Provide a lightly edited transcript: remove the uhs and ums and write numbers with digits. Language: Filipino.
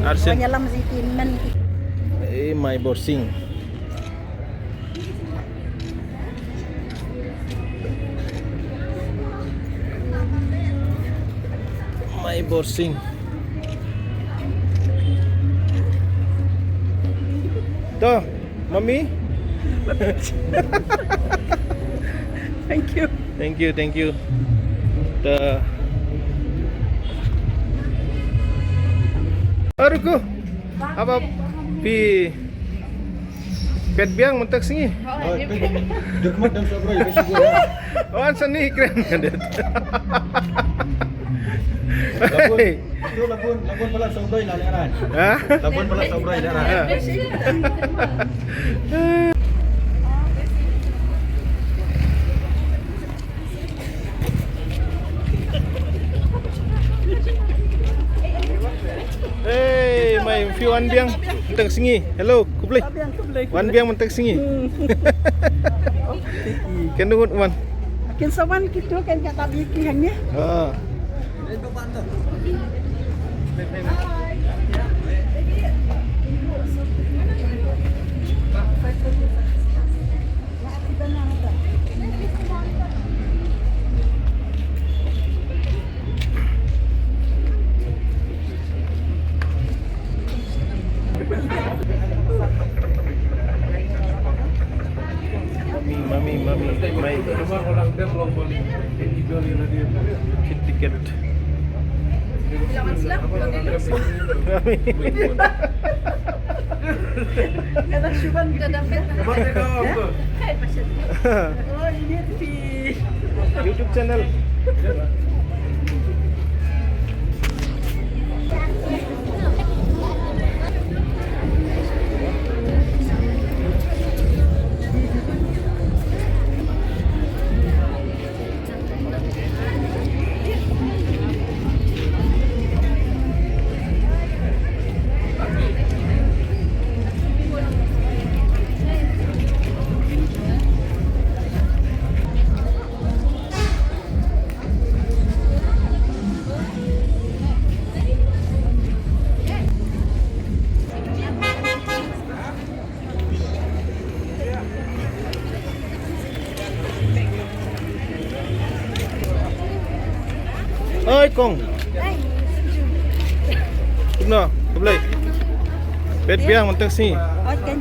Arsen. Banyak lah masih kinan. My borsing. My borsing. Tuh, mami. Thank you. Thank you. Tuh. Aduh ko. Apa pi pet biang mentek singi. Dukmat dan sobroy besi gua. Oh, seni keren kadet. Labun pala sobroy na leran. Hah? Labun pala sobroy leran. Hey, my view wan biang mentek singi. Hello, kuplay. Wan biang mentek singi. Kendungut wan. Akin sawan gitu kan kata bikinnya. Ah. Mami, my tiket. Kata Syuban kita dapat. Oh ini di YouTube channel. Ơi con. Đúng rồi, đúng rồi. Bed biang mentek sini. oh kan